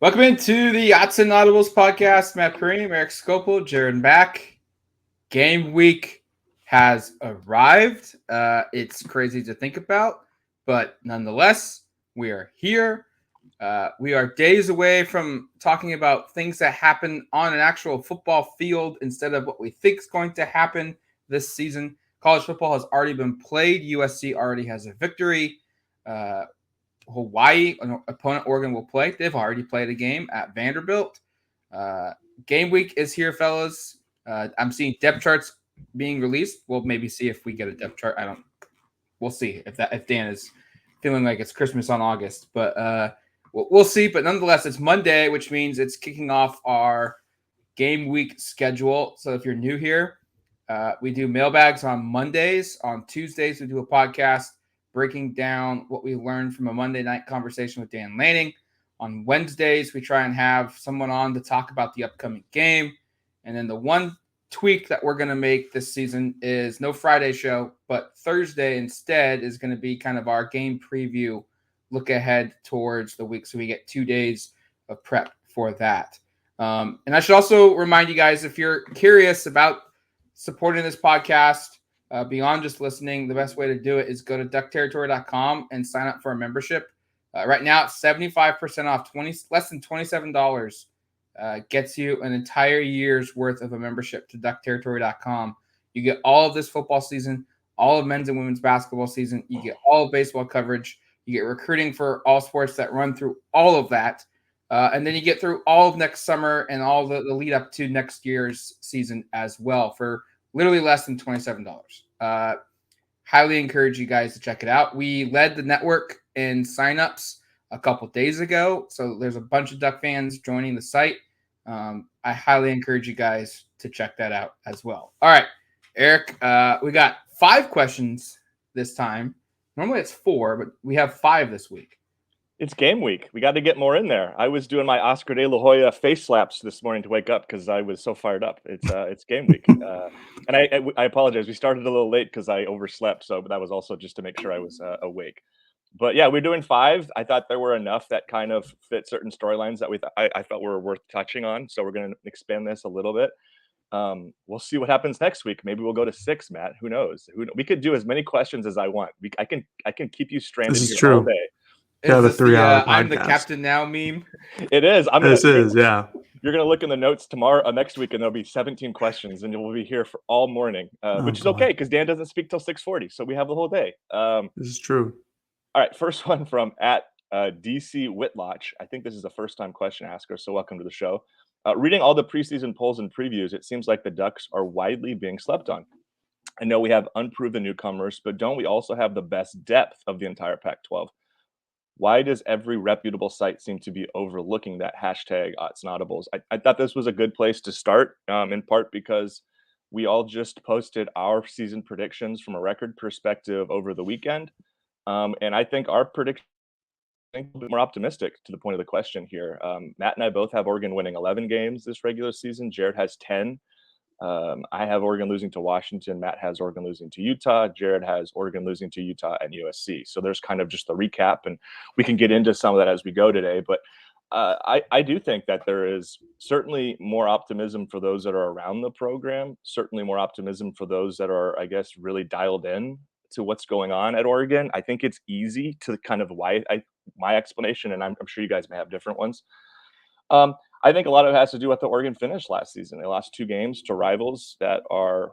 Welcome into the Autzen Audibles Podcast. Matt Prehm, Erik Skopil, Jared Mack. Game week has arrived. It's crazy to think about, but nonetheless, we are here. We are days away from talking about things that happen on an actual football field instead of what we think is going to happen this season. College football has already been played. USC already has a victory. Hawaii, an opponent Oregon will play. They've already played a game at Vanderbilt. Game week is here, fellas. I'm seeing depth charts being released. We'll maybe see if we get a depth chart. We'll see if Dan is feeling like it's Christmas on August, but we'll see. But nonetheless, it's Monday, which means it's kicking off our game week schedule. So if you're new here, we do mailbags on Mondays. On Tuesdays, we do a podcast breaking down what we learned from a Monday night conversation with Dan Lanning. On Wednesdays, we try and have someone on to talk about the upcoming game. And then the one tweak that we're going to make this season is no Friday show, but Thursday instead is going to be kind of our game preview, look ahead towards the week. So we get 2 days of prep for that. And I should also remind you guys, if you're curious about supporting this podcast, beyond just listening, the best way to do it is go to duckterritory.com and sign up for a membership. Right now, it's 75% off, less than $27. Gets you an entire year's worth of a membership to duckterritory.com. You get all of this football season, all of men's and women's basketball season. You get all of baseball coverage. You get recruiting for all sports that run through all of that. And then you get through all of next summer and all the lead up to next year's season as well for literally less than $27. Highly encourage you guys to check it out. We led the network in signups a couple days ago, so there's a bunch of Duck fans joining the site. I highly encourage you guys to check that out as well. All right, Erik, we got 5 questions this time. Normally it's 4, but we have 5 this week. It's game week. We got to get more in there. I was doing my Oscar de la Hoya face slaps this morning to wake up because I was so fired up. It's game week. And I apologize. We started a little late because I overslept. So that was also just to make sure I was awake. But yeah, we're doing 5. I thought there were enough that kind of fit certain storylines that I felt were worth touching on. So we're going to expand this a little bit. We'll see what happens next week. Maybe we'll go to 6, Matt. Who knows? We could do as many questions as I want. I can keep you stranded here all day. Is this the I'm the captain now meme? It is. Yeah. You're going to look in the notes tomorrow, next week, and there'll be 17 questions, and we'll be here for all morning, which is okay because Dan doesn't speak till 6:40, so we have the whole day. This is true. All right, first one from at DC Whitloch. I think this is a first-time question asker, so welcome to the show. Reading all the preseason polls and previews, it seems like the Ducks are widely being slept on. I know we have unproven newcomers, but don't we also have the best depth of the entire Pac-12? Why does every reputable site seem to be overlooking that hashtag Autzen Audibles? I thought this was a good place to start, in part because we all just posted our season predictions from a record perspective over the weekend. And I think our prediction is a bit more optimistic to the point of the question here. Matt and I both have Oregon winning 11 games this regular season. Jared has 10. I have Oregon losing to Washington. Matt has Oregon losing to Utah. Jared has Oregon losing to Utah and USC. So there's kind of just the recap, and we can get into some of that as we go today. But I do think that there is certainly more optimism for those that are around the program, certainly more optimism for those that are, I guess, really dialed in to what's going on at Oregon. I think it's easy to kind of my explanation, and I'm sure you guys may have different ones. I think a lot of it has to do with the Oregon finish last season. They lost 2 games to rivals that are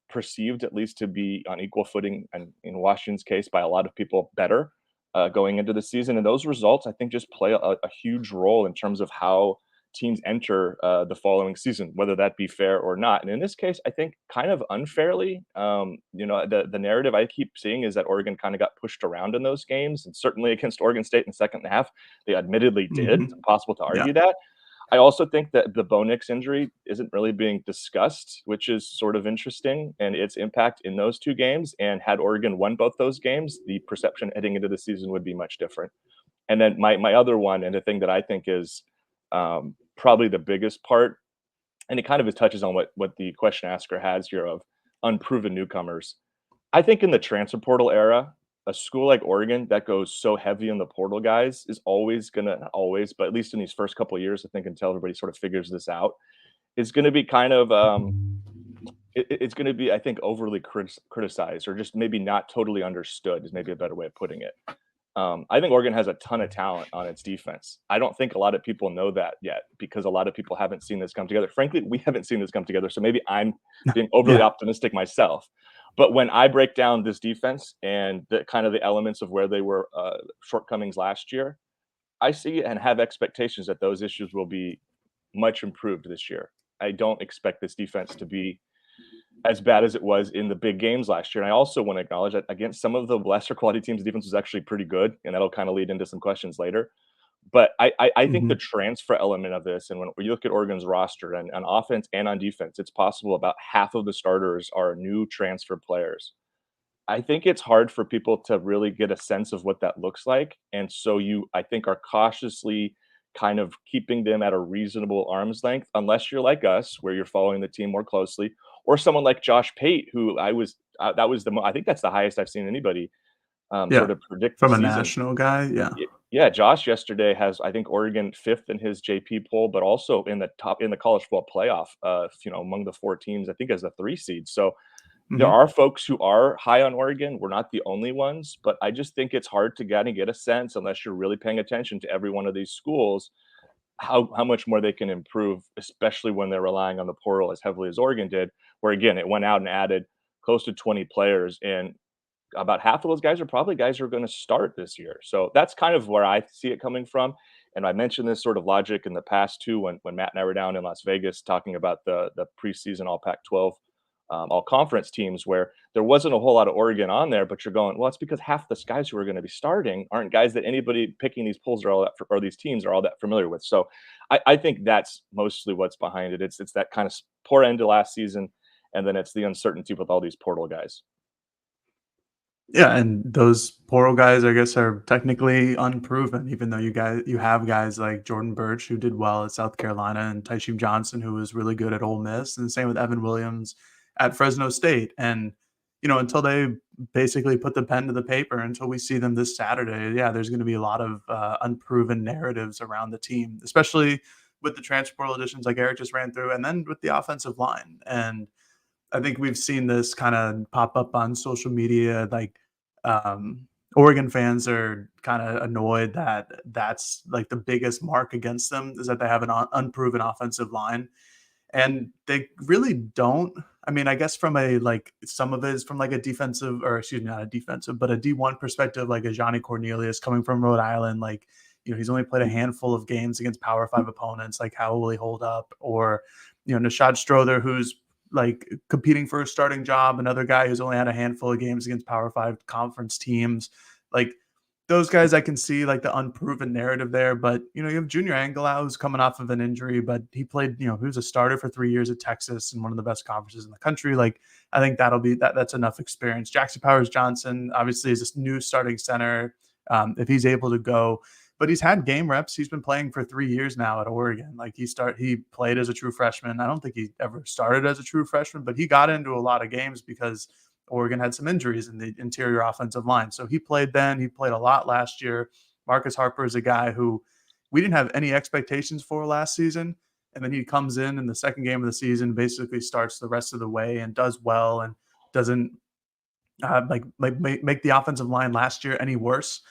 perceived at least to be on equal footing, and in Washington's case, by a lot of people, better going into the season. And those results, I think, just play a huge role in terms of how teams enter the following season, whether that be fair or not. And in this case, I think kind of unfairly, the narrative I keep seeing is that Oregon kind of got pushed around in those games, and certainly against Oregon State in the second half, they admittedly did. It's impossible to argue that. I also think that the Bo Nix injury isn't really being discussed, which is sort of interesting, and its impact in those 2 games. And had Oregon won both those games, the perception heading into the season would be much different. And then my other one, and the thing that I think is probably the biggest part, and it kind of touches on what the question asker has here of unproven newcomers. I think in the transfer portal era, a school like Oregon that goes so heavy on the portal guys is always gonna not always, but at least in these first couple of years, I think until everybody sort of figures this out, is gonna be kind of it's gonna be, I think, overly criticized or just maybe not totally understood is maybe a better way of putting it. I think Oregon has a ton of talent on its defense. I don't think a lot of people know that yet because a lot of people haven't seen this come together. Frankly, we haven't seen this come together, so maybe I'm being overly Yeah. optimistic myself. But when I break down this defense and the kind of the elements of where they were shortcomings last year, I see and have expectations that those issues will be much improved this year. I don't expect this defense to be as bad as it was in the big games last year. And I also want to acknowledge that against some of the lesser quality teams, the defense was actually pretty good, and that'll kind of lead into some questions later. But I think the transfer element of this, and when you look at Oregon's roster and on offense and on defense, it's possible about half of the starters are new transfer players. I think it's hard for people to really get a sense of what that looks like. And so I think, are cautiously kind of keeping them at a reasonable arm's length, unless you're like us, where you're following the team more closely, or someone like Josh Pate, who that was I think that's the highest I've seen anybody Yeah. sort of predict the From a season. national guy. Yeah. Yeah, Josh yesterday has, I think, Oregon 5th in his JP poll, but also in the top in the college football playoff, among the 4 teams, I think as a 3 seed. So there are folks who are high on Oregon. We're not the only ones, but I just think it's hard to kind of get a sense, unless you're really paying attention to every one of these schools, how much more they can improve, especially when they're relying on the portal as heavily as Oregon did, where again, it went out and added close to 20 players, and about half of those guys are probably guys who are going to start this year. So that's kind of where I see it coming from. And I mentioned this sort of logic in the past too, when Matt and I were down in Las Vegas talking about the preseason All Pac-12 all conference teams, where there wasn't a whole lot of Oregon on there, but you're going, well, it's because half the guys who are going to be starting aren't guys that anybody picking these polls or these teams are all that familiar with. So I think that's mostly what's behind it. It's that kind of poor end to last season, and then it's the uncertainty with all these portal guys. Yeah, and those portal guys, I guess, are technically unproven, even though you have guys like Jordan Birch, who did well at South Carolina, and Tysheem Johnson, who was really good at Ole Miss, and the same with Evan Williams at Fresno State. And until they basically put the pen to the paper, until we see them this Saturday, yeah, there's going to be a lot of unproven narratives around the team, especially with the transfer portal additions like Eric just ran through, and then with the offensive line. And I think we've seen this kind of pop up on social media. Like, Oregon fans are kind of annoyed that that's like the biggest mark against them, is that they have an unproven offensive line. And they really don't. I mean, I guess from some of it is from like a defensive, or excuse me, not a defensive, but a D1 perspective, like a Johnny Cornelius coming from Rhode Island. Like, he's only played a handful of games against Power 5 opponents. Like, how will he hold up? Or, Nishad Strother, who's like competing for a starting job, another guy who's only had a handful of games against Power 5 conference teams. Like, those guys, I can see like the unproven narrative there. But you have Junior Angelau, who's coming off of an injury, but he played, he was a starter for 3 years at Texas in one of the best conferences in the country. Like, I think that's enough experience. Jackson Powers Johnson obviously is this new starting center, if he's able to go. But he's had game reps. He's been playing for 3 years now at Oregon. Like, he played as a true freshman. I don't think he ever started as a true freshman, but he got into a lot of games because Oregon had some injuries in the interior offensive line. So he played then. He played a lot last year. Marcus Harper is a guy who we didn't have any expectations for last season. And then he comes in the second game of the season, basically starts the rest of the way and does well, and doesn't make the offensive line last year any worse.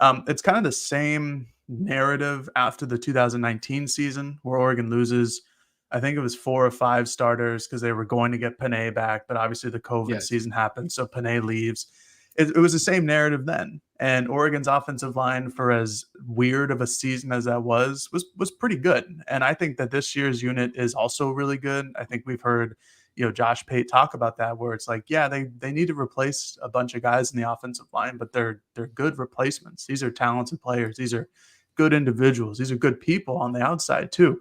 It's kind of the same narrative after the 2019 season, where Oregon loses, I think it was 4 or 5 starters, because they were going to get Panay back, but obviously the COVID season happened, so Panay leaves. It was the same narrative then. And Oregon's offensive line, for as weird of a season as that was pretty good. And I think that this year's unit is also really good. I think we've heard Josh Pate talk about that, where it's like, yeah, they need to replace a bunch of guys in the offensive line, but they're good replacements. These are talented players. These are good individuals. These are good people on the outside too.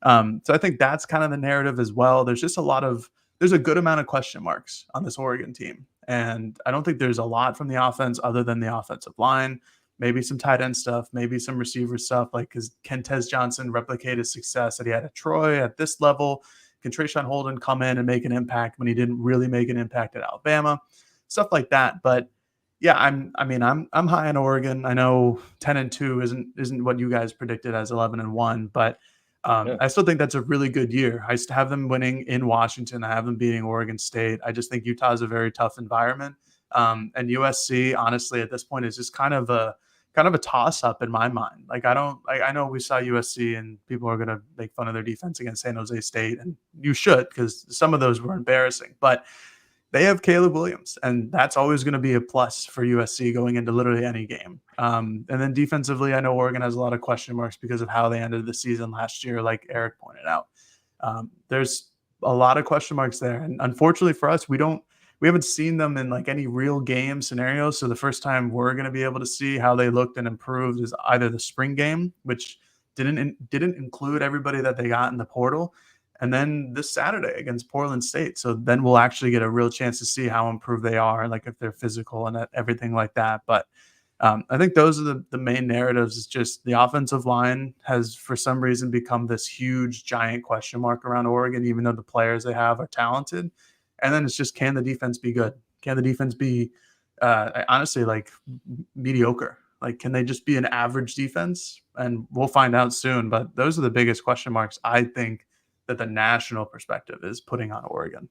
So I think that's kind of the narrative as well. There's just there's a good amount of question marks on this Oregon team. And I don't think there's a lot from the offense other than the offensive line, maybe some tight end stuff, maybe some receiver stuff. Like, can Tez Johnson replicate his success that he had at Troy at this level? Can Trayshawn Holden come in and make an impact when he didn't really make an impact at Alabama? Stuff like that. But Yeah, I'm high on Oregon. I know 10-2 isn't what you guys predicted as 11-1, but Yeah. I still think that's a really good year. I used to have them winning in Washington. I have them beating Oregon State. I just think Utah is a very tough environment. And USC, honestly, at this point is just kind of a toss up in my mind. Like I know we saw USC and people are gonna make fun of their defense against San Jose State, and you should, because some of those were embarrassing. But they have Caleb Williams, and that's always going to be a plus for USC going into literally any game. And then defensively, I know Oregon has a lot of question marks because of how they ended the season last year, like Erik pointed out. There's a lot of question marks there, and unfortunately for us, we haven't seen them in like any real game scenarios. So the first time we're going to be able to see how they looked and improved is either the spring game, which didn't include everybody that they got in the portal, and then this Saturday against Portland State. So then we'll actually get a real chance to see how improved they are, like if they're physical and everything like that. But I think those are the main narratives. It's just the offensive line has, for some reason, become this huge, giant question mark around Oregon, even though the players they have are talented. And then it's just, can the defense be good? Can the defense be, honestly, like mediocre? Like, can they just be an average defense? And we'll find out soon. But those are the biggest question marks, I think, that the national perspective is putting on Oregon.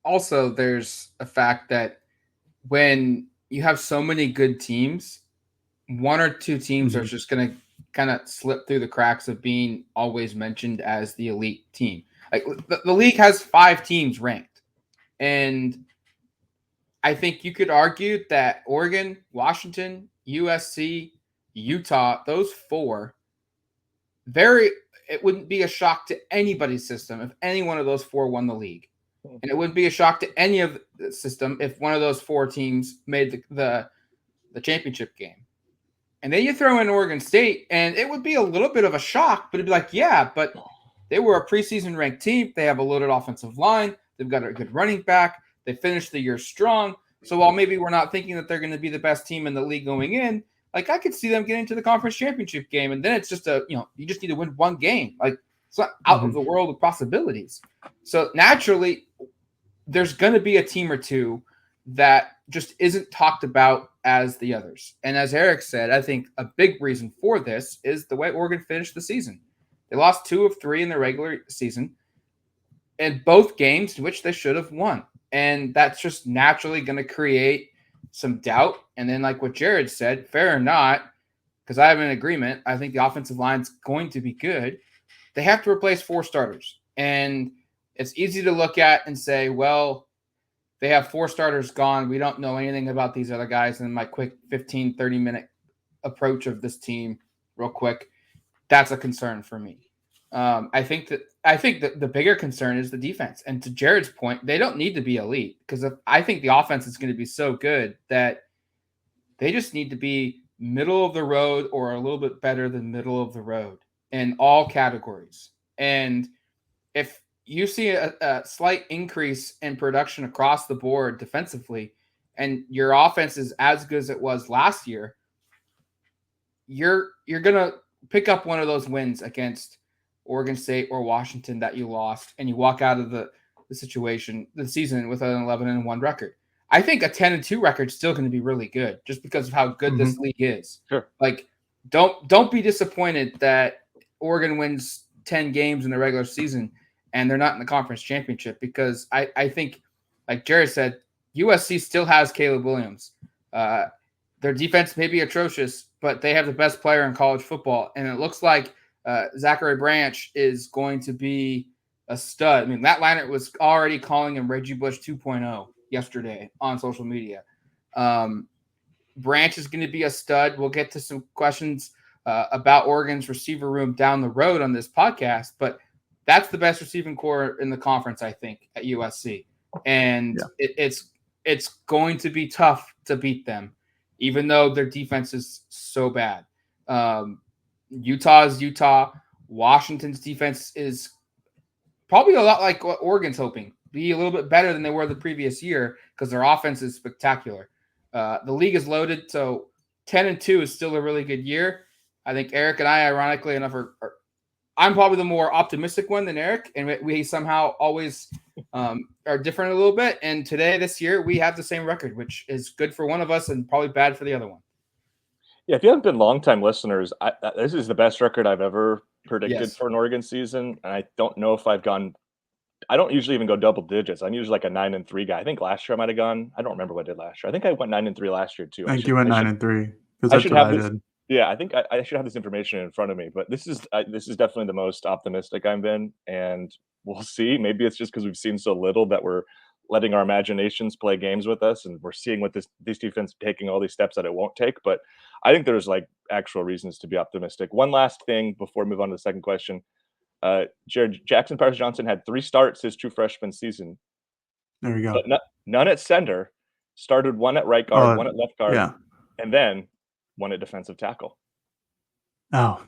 Also, there's a fact that when you have so many good teams, one or two teams are just going to kind of slip through the cracks of being always mentioned as the elite team. Like the league has 5 teams ranked, and I think you could argue that Oregon, Washington, USC, Utah, those 4, it wouldn't be a shock to anybody's system if any one of those 4 won the league. And it wouldn't be a shock to any of the system if one of those 4 teams made the championship game. And then you throw in Oregon State, and it would be a little bit of a shock, but it'd be like, yeah, but they were a preseason ranked team. They have a loaded offensive line. They've got a good running back. They finished the year strong. So while maybe we're not thinking that they're going to be the best team in the league going in, like I could see them getting to the conference championship game. And then it's just you just need to win one game. Like it's not out of the world of possibilities. So naturally, there's going to be a team or two that just isn't talked about as the others. And as Erik said, I think a big reason for this is the way Oregon finished the season. They lost 2 of 3 in the regular season, and both games in which they should have won. And that's just naturally going to create some doubt. And then, like what Jared said, fair or not, because I have an agreement, I think the offensive line's going to be good. They have to replace 4 starters. And it's easy to look at and say, well, they have 4 starters gone. We don't know anything about these other guys. And my quick 15, 30-minute approach of this team, real quick, that's a concern for me. I think that the bigger concern is the defense. And to Jared's point, they don't need to be elite, because I think the offense is going to be so good that they just need to be middle of the road or a little bit better than middle of the road in all categories. And if you see a slight increase in production across the board defensively, and your offense is as good as it was last year, you're going to pick up one of those wins against Oregon State or Washington that you lost, and you walk out of the season with an 11-1 record. I think a 10-2 record is still going to be really good, just because of how good this league is. Sure. Like, don't be disappointed that Oregon wins 10 games in the regular season and they're not in the conference championship, because I think, like Jared said, USC still has Caleb Williams. Their defense may be atrocious, but they have the best player in college football, and it looks like Zachary Branch is going to be a stud. I mean, Matt Leinart was already calling him Reggie Bush 2.0 yesterday on social media. Branch is going to be a stud. We'll get to some questions about Oregon's receiver room down the road on this podcast, but that's the best receiving core in the conference, I think, at USC. And it's going to be tough to beat them, even though their defense is so bad. Utah is Utah. Washington's defense is probably a lot like what Oregon's hoping. Be a little bit better than they were the previous year, because their offense is spectacular. The league is loaded, so 10-2 is still a really good year. I think Erik and I, ironically enough, I'm probably the more optimistic one than Eric, and we somehow always are different a little bit. And this year, we have the same record, which is good for one of us and probably bad for the other one. Yeah, if you haven't been longtime listeners, this is the best record I've ever predicted Yes. for an Oregon season, and I don't know if I've gone. I don't usually even go double digits. I'm usually like a 9-3 guy. I think last year I might have gone. I don't remember what I did last year. I think I went 9-3 last year too. I think you went 9-3 because I that's should what have I this. did. Yeah, I think I should have this information in front of me. But this is definitely the most optimistic I've been, and we'll see. Maybe it's just because we've seen so little that we're letting our imaginations play games with us, and we're seeing what this defense taking all these steps that it won't take. But I think there's like actual reasons to be optimistic. One last thing before we move on to the second question. Jackson Powers Johnson had 3 starts his true freshman season, There you go. but none at center. Started 1 at right guard, 1 at left guard, Yeah. and then 1 at defensive tackle. Oh,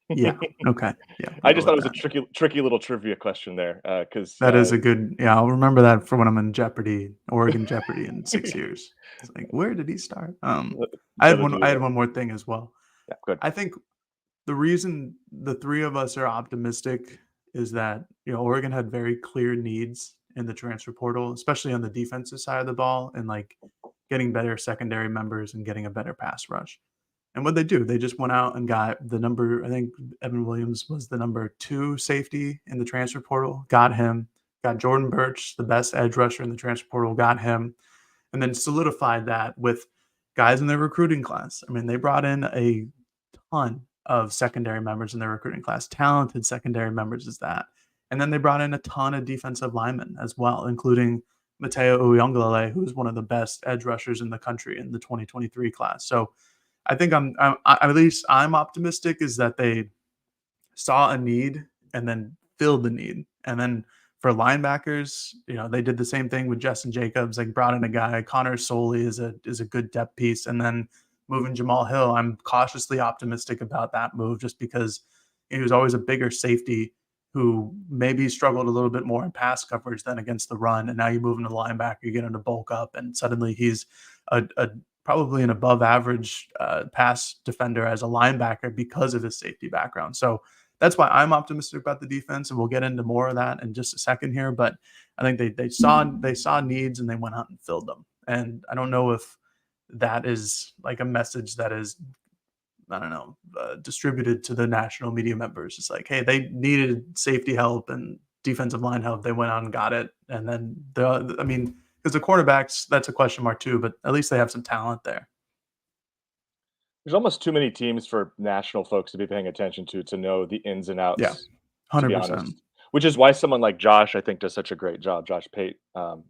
yeah. Okay. Yeah. I just thought it was a tricky little trivia question there, because that is a good. Yeah, I'll remember that for when I'm in Jeopardy, Oregon Jeopardy in 6 years. It's like, where did he start? I had one more thing as well. Yeah, good. I think the reason the 3 of us are optimistic is that Oregon had very clear needs in the transfer portal, especially on the defensive side of the ball, and like getting better secondary members and getting a better pass rush. And what they do, they just went out and got the number. I think Evan Williams was the number 2 safety in the transfer portal. Got him. Got Jordan Birch, the best edge rusher in the transfer portal. Got him, and then solidified that with guys in their recruiting class. I mean, they brought in a ton of secondary members in their recruiting class, talented secondary members is that. And then they brought in a ton of defensive linemen as well, including Mateo Uyunglele, who's one of the best edge rushers in the country in the 2023 class. So I think I'm at least I'm optimistic is that they saw a need and then filled the need. And then for linebackers, they did the same thing with Justin Jacobs, like brought in a guy. Connor Soley is a good depth piece. And then moving Jamal Hill, I'm cautiously optimistic about that move just because he was always a bigger safety who maybe struggled a little bit more in pass coverage than against the run. And now you move him to linebacker, you get him to bulk up, and suddenly he's a probably an above average pass defender as a linebacker because of his safety background. So that's why I'm optimistic about the defense, and we'll get into more of that in just a second here. But I think they saw needs and they went out and filled them. And I don't know if that is like a message that is, I don't know, distributed to the national media members. It's like, hey, they needed safety help and defensive line help. They went out and got it. And then because the quarterbacks, that's a question mark too, but at least they have some talent there. There's almost too many teams for national folks to be paying attention to know the ins and outs. Yeah, 100%. Which is why someone like Josh, I think, does such a great job, Josh Pate, on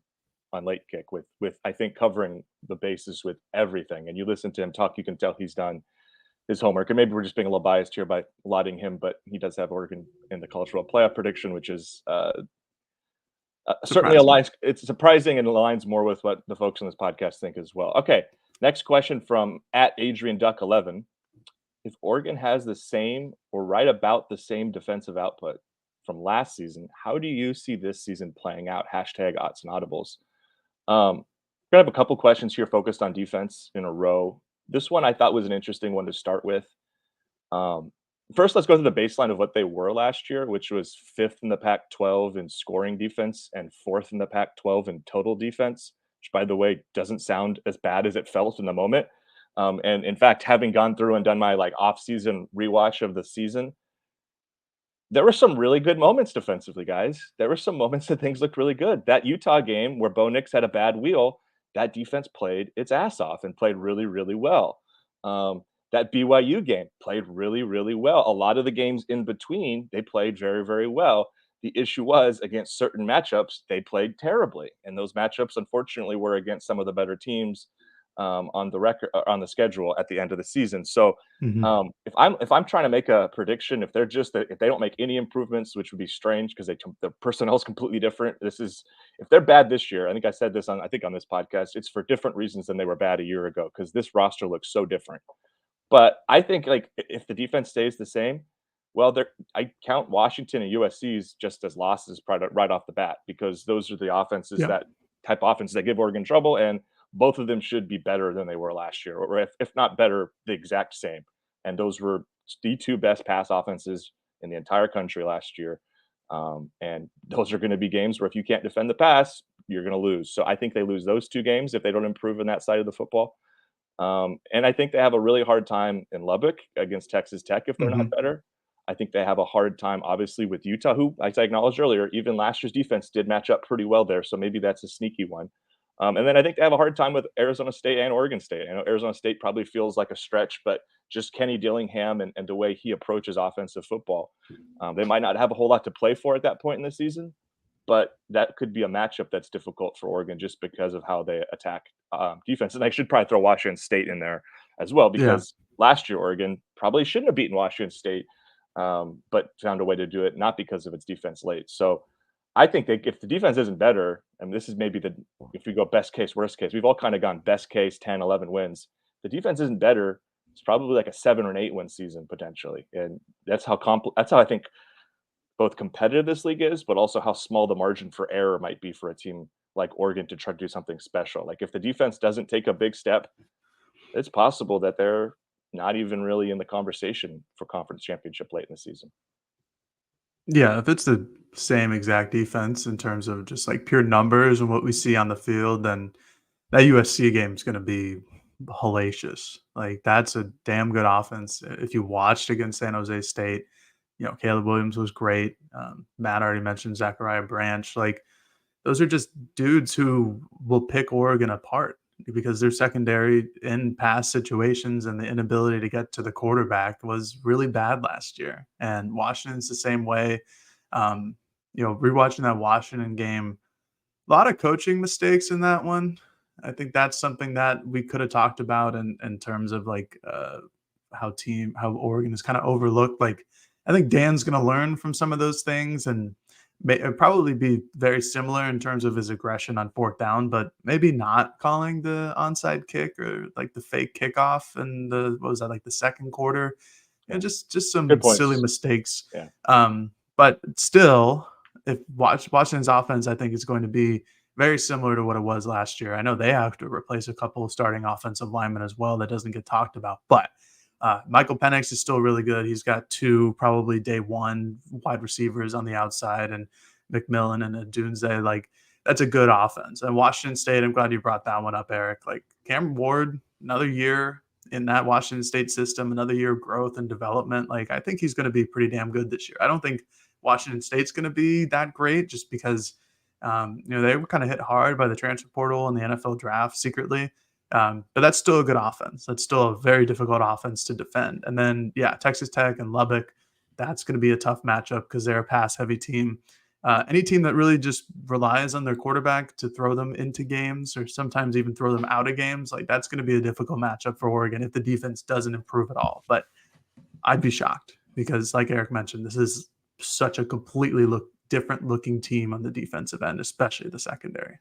Late Kick with I think covering the bases with everything. And you listen to him talk, you can tell he's done his homework. And maybe we're just being a little biased here by lauding him, but he does have Oregon in the College World Playoff prediction, which is certainly aligns. It's surprising and aligns more with what the folks on this podcast think as well. Okay, next question from @AdrianDuck11. If Oregon has the same or right about the same defensive output from last season, how do you see this season playing out? #Autzen Audibles. We're gonna have a couple questions here focused on defense in a row. This one I thought was an interesting one to start with. First, let's go through the baseline of what they were last year, which was 5th in the Pac-12 in scoring defense and 4th in the Pac-12 in total defense, which, by the way, doesn't sound as bad as it felt in the moment. And in fact, having gone through and done my off-season rewatch of the season, there were some really good moments defensively, guys. There were some moments that things looked really good. That Utah game where Bo Nix had a bad wheel, that defense played its ass off and played really, really well. That BYU game played really, really well. A lot of the games in between, they played very, very well. The issue was against certain matchups, they played terribly. And those matchups, unfortunately, were against some of the better teams on the schedule at the end of the season. So if I'm trying to make a prediction, if they don't make any improvements, which would be strange because the personnel is completely different. If they're bad this year, I think I said this on this podcast, it's for different reasons than they were bad a year ago because this roster looks so different. But I think if the defense stays the same, well, I count Washington and USC's just as losses right off the bat because those are the offenses that type of offenses that give Oregon trouble, and both of them should be better than they were last year, or if not better, the exact same. And those were the 2 best pass offenses in the entire country last year. And those are going to be games where if you can't defend the pass, you're going to lose. So I think they lose those 2 games if they don't improve in that side of the football. And I think they have a really hard time in Lubbock against Texas Tech if they're not better. I think they have a hard time, obviously, with Utah, who, as I acknowledged earlier, even last year's defense did match up pretty well there. So maybe that's a sneaky one. And then I think they have a hard time with Arizona State and Oregon State. I know Arizona State probably feels like a stretch, but just Kenny Dillingham and the way he approaches offensive football, they might not have a whole lot to play for at that point in the season. But that could be a matchup that's difficult for Oregon just because of how they attack defense. And I should probably throw Washington State in there as well, because last year Oregon probably shouldn't have beaten Washington State, but found a way to do it, not because of its defense late. So I think that if the defense isn't better, and this is maybe if we go best case, worst case, we've all kind of gone best case 10, 11 wins. The defense isn't better. It's probably like a 7 or an 8 win season potentially. And that's how I think both competitive this league is, but also how small the margin for error might be for a team like Oregon to try to do something special. Like if the defense doesn't take a big step, it's possible that they're not even really in the conversation for conference championship late in the season. Yeah, if it's the same exact defense in terms of just like pure numbers and what we see on the field, then that USC game is going to be hellacious. Like that's a damn good offense. If you watched against San Jose State, Caleb Williams was great. Matt already mentioned Zachariah Branch. Like those are just dudes who will pick Oregon apart because their secondary in pass situations and the inability to get to the quarterback was really bad last year. And Washington's the same way. Rewatching that Washington game, a lot of coaching mistakes in that one. I think that's something that we could have talked about in terms of like how Oregon is kind of overlooked. Like I think Dan's going to learn from some of those things and probably be very similar in terms of his aggression on 4th down, but maybe not calling the onside kick or like the fake kickoff and the second quarter. Just some silly mistakes. Yeah. But still, if Washington's offense, I think is going to be very similar to what it was last year. I know they have to replace a couple of starting offensive linemen as well. That doesn't get talked about, but Michael Penix is still really good. He's got 2 probably day 1 wide receivers on the outside, and McMillan and Dunze. Like that's a good offense. And Washington State, I'm glad you brought that one up, Eric. Like Cameron Ward, another year in that Washington State system, another year of growth and development. Like I think he's going to be pretty damn good this year. I don't think Washington State's going to be that great just because they were kind of hit hard by the transfer portal and the NFL draft secretly. But that's still a good offense. That's still a very difficult offense to defend. And then, Texas Tech and Lubbock, that's going to be a tough matchup because they're a pass-heavy team. Any team that really just relies on their quarterback to throw them into games or sometimes even throw them out of games, like that's going to be a difficult matchup for Oregon if the defense doesn't improve at all. But I'd be shocked because, like Eric mentioned, this is such a completely different looking team on the defensive end, especially the secondary.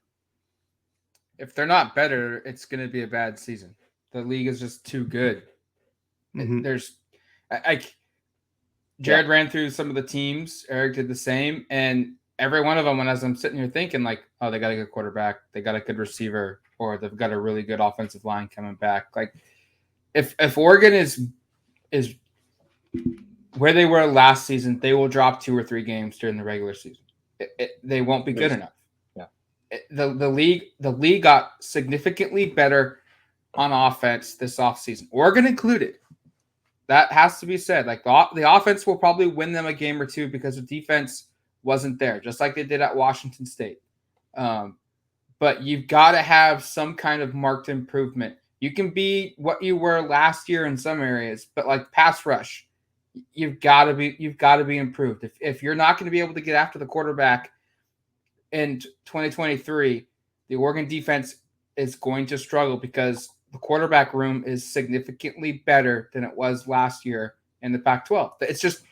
If they're not better, it's going to be a bad season. The league is just too good. Jared ran through some of the teams. Eric did the same. And every one of them, when as I'm sitting here thinking like, oh, they got a good quarterback, they got a good receiver, or they've got a really good offensive line coming back. Like if Oregon is where they were last season, they will drop 2 or 3 games during the regular season. They won't be good enough. The league got significantly better on offense this offseason, Oregon included. That has to be said. Like the offense will probably win them a game or 2 because the defense wasn't there, just like they did at Washington State. But you've got to have some kind of marked improvement. You can be what you were last year in some areas, but like pass rush, you've got to be improved. If you're not going to be able to get after the quarterback in 2023, the Oregon defense is going to struggle because the quarterback room is significantly better than it was last year in the Pac-12. It's just,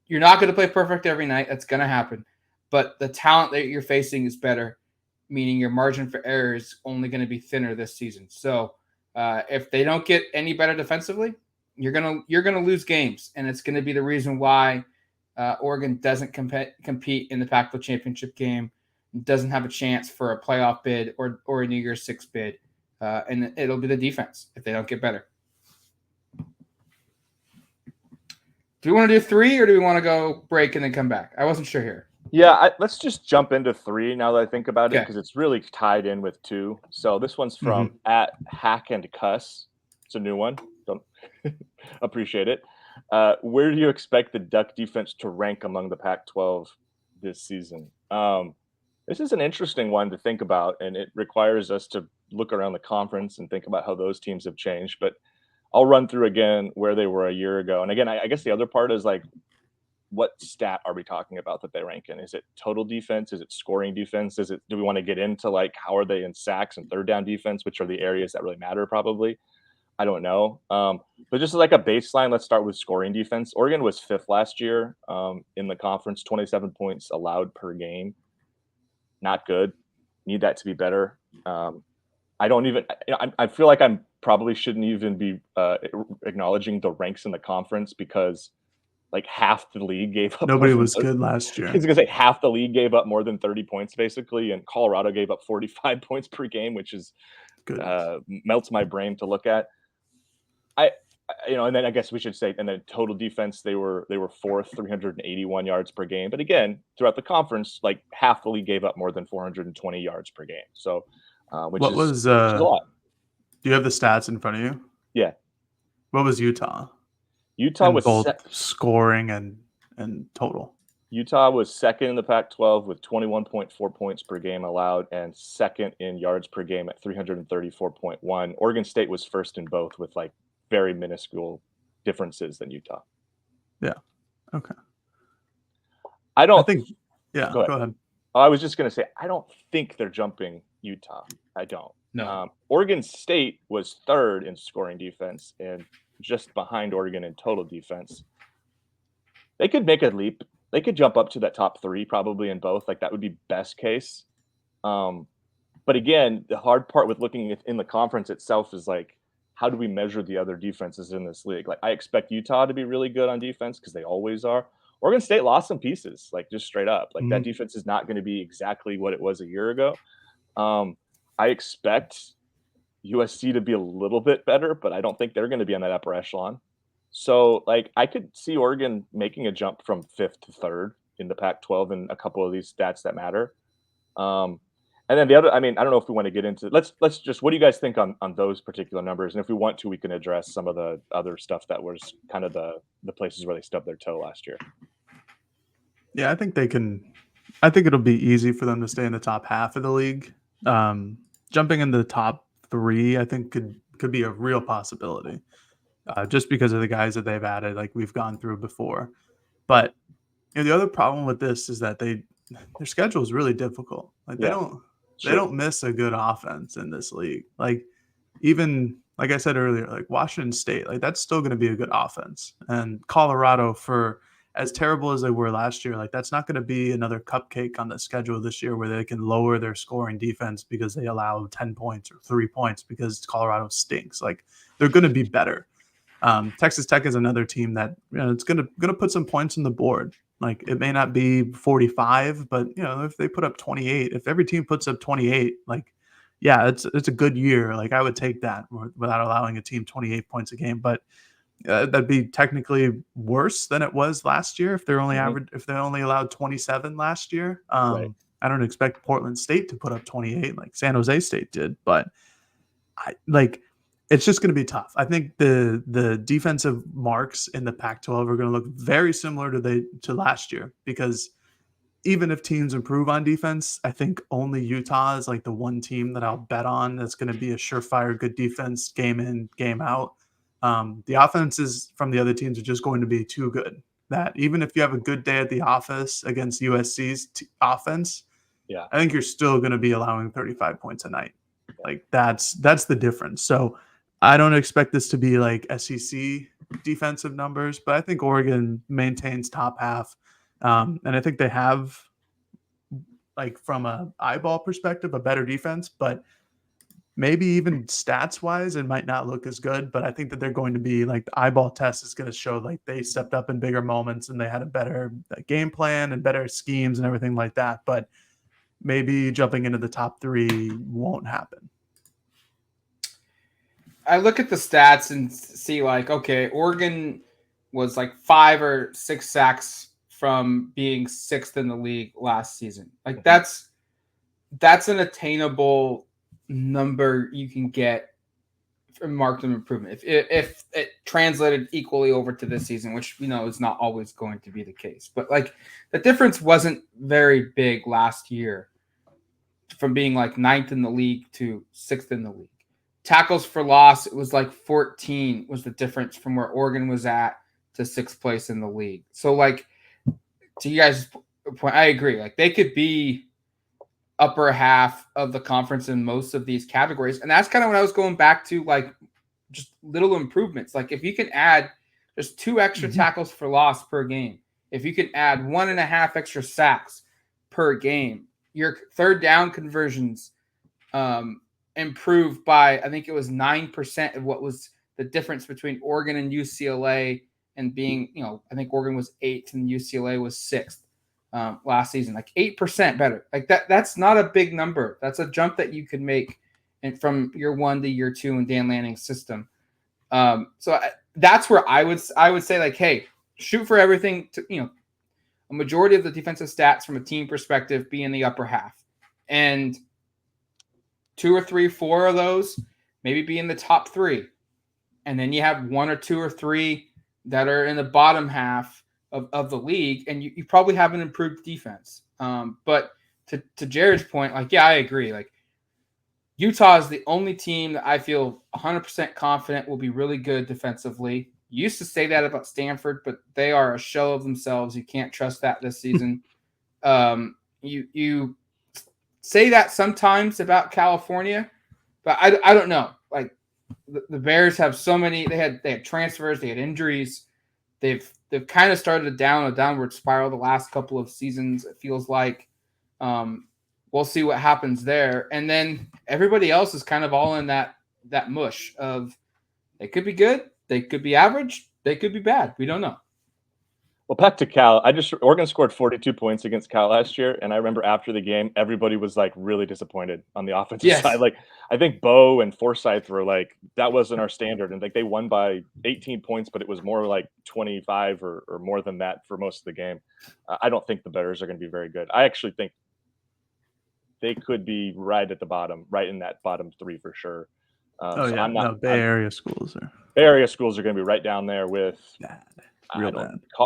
you're not going to play perfect every night. That's going to happen. But the talent that you're facing is better, meaning your margin for error is only going to be thinner this season. So if they don't get any better defensively, you're gonna lose games, and it's going to be the reason why Oregon doesn't compete in the Pac-12 championship game, doesn't have a chance for a playoff bid or a New Year's Six bid, and it'll be the defense if they don't get better. Do we want to do 3 or do we want to go break and then come back? I wasn't sure here. Yeah, let's just jump into 3 now that I think about it, Okay. because it's really tied in with 2. So this one's from at Hack and Cuss. It's a new one. Don't appreciate it. Where do you expect the Duck defense to rank among the Pac-12 this season? This is an interesting one to think about, and it requires us to look around the conference and think about how those teams have changed. But I'll run through again where they were a year ago. And again, I guess the other part is like, what stat are we talking about that they rank in? Is it total defense? Is it scoring defense? Do we want to get into like how are they in sacks and third down defense, which are the areas that really matter probably? I don't know. But just like a baseline, let's start with scoring defense. Oregon was 5th last year in the conference, 27 points allowed per game. Not good. Need that to be better. I don't even. I feel like I'm probably shouldn't even be acknowledging the ranks in the conference because like half the league gave up. Nobody was good last year. I was gonna say half the league gave up more than 30 points basically, and Colorado gave up 45 points per game, which is melts my brain to look at. And then I guess we should say, and then total defense, they were 4th, 381 yards per game. But again, throughout the conference, like half the league gave up more than 420 yards per game. So, which is a lot. Do you have the stats in front of you? Yeah. What was Utah? Utah was both scoring and total. Utah was 2nd in the Pac-12 with 21.4 points per game allowed and 2nd in yards per game at 334.1. Oregon State was 1st in both with like very minuscule differences than Utah. Yeah. Okay. Go ahead. I was just going to say, I don't think they're jumping Utah. I don't. No. Oregon State was 3rd in scoring defense and just behind Oregon in total defense. They could make a leap. They could jump up to that top 3 probably in both. Like that would be best case. But again, the hard part with looking in the conference itself is like, how do we measure the other defenses in this league? Like I expect Utah to be really good on defense because they always are. Oregon State lost some pieces, like just straight up. Like that defense is not going to be exactly what it was a year ago. I expect USC to be a little bit better, but I don't think they're going to be on that upper echelon. So like I could see Oregon making a jump from 5th to 3rd in the Pac-12 in a couple of these stats that matter. And then the other, I mean, I don't know if we want to get into, let's just, what do you guys think on those particular numbers? And if we want to, we can address some of the other stuff that was kind of the places where they stubbed their toe last year. Yeah, I think it'll be easy for them to stay in the top half of the league. Jumping into the top 3, I think could be a real possibility. Just because of the guys that they've added, like we've gone through before. But the other problem with this is that their schedule is really difficult. Like they don't miss a good offense in this league. Like even like I said earlier, like Washington State, like that's still going to be a good offense. And Colorado, for as terrible as they were last year, like that's not going to be another cupcake on the schedule this year where they can lower their scoring defense because they allow 10 points or 3 points because Colorado stinks. Like they're going to be better. Texas Tech is another team that it's gonna put some points on the board. Like it may not be 45, but if they put up 28, if every team puts up 28, like yeah, it's a good year. Like I would take that without allowing a team 28 points a game. But that'd be technically worse than it was last year if they're only if they only allowed 27 last year. Right. I don't expect Portland State to put up 28 like San Jose State did, but it's just going to be tough. I think the defensive marks in the Pac-12 are going to look very similar to last year because even if teams improve on defense, I think only Utah is like the one team that I'll bet on that's going to be a surefire good defense game in, game out. The offenses from the other teams are just going to be too good that even if you have a good day at the office against USC's offense, I think you're still going to be allowing 35 points a night. Like that's the difference. So I don't expect this to be like SEC defensive numbers, but I think Oregon maintains top half. And I think they have, like from a eyeball perspective, a better defense, but maybe even stats wise, it might not look as good, but I think that they're going to be like the eyeball test is going to show like they stepped up in bigger moments and they had a better game plan and better schemes and everything like that. But maybe jumping into the top 3 won't happen. I look at the stats and see like, okay, Oregon was like 5 or 6 sacks from being 6th in the league last season. Like that's an attainable number you can get from marked improvement. If it translated equally over to this season, which we know is not always going to be the case, but like the difference wasn't very big last year from being like 9th in the league to 6th in the league. Tackles for loss, it was like 14 was the difference from where Oregon was at to 6th place in the league. So like to you guys' point, I agree. Like they could be upper half of the conference in most of these categories. And that's kind of what I was going back to, like just little improvements. Like if you can add just 2 extra tackles for loss per game, if you can add 1.5 extra sacks per game, your third down conversions improved by, I think it was 9% of what was the difference between Oregon and UCLA, and being, I think Oregon was 8th and UCLA was 6th last season, like 8% better. Like that's not a big number. That's a jump that you could make from year 1 to year 2 in Dan Lanning's system. That's where I would say, like, hey, shoot for everything to, a majority of the defensive stats from a team perspective be in the upper half, and 2 or 3, 4 of those maybe be in the top 3. And then you have 1 or 2 or 3 that are in the bottom half of the league, and you probably have an improved defense. But to Jared's point, like, yeah, I agree. Like Utah is the only team that I feel 100% confident will be really good defensively. You used to say that about Stanford, but they are a shell of themselves. You can't trust that this season. You say that sometimes about California, but I don't know. Like the Bears have so many. They had transfers. They had injuries. They've kind of started down a downward spiral the last couple of seasons. It feels like we'll see what happens there. And then everybody else is kind of all in that mush of they could be good, they could be average, they could be bad. We don't know. Well, back to Cal. Oregon scored 42 points against Cal last year, and I remember after the game, everybody was like really disappointed on the offensive side. Like I think Bo and Forsyth were like, that wasn't our standard, and like they won by 18 points, but it was more like 25 or more than that for most of the game. I don't think the Bears are going to be very good. I actually think they could be right at the bottom, right in that bottom 3 for sure. Bay Area schools are. Bay Area schools are going to be right down there with. Bad.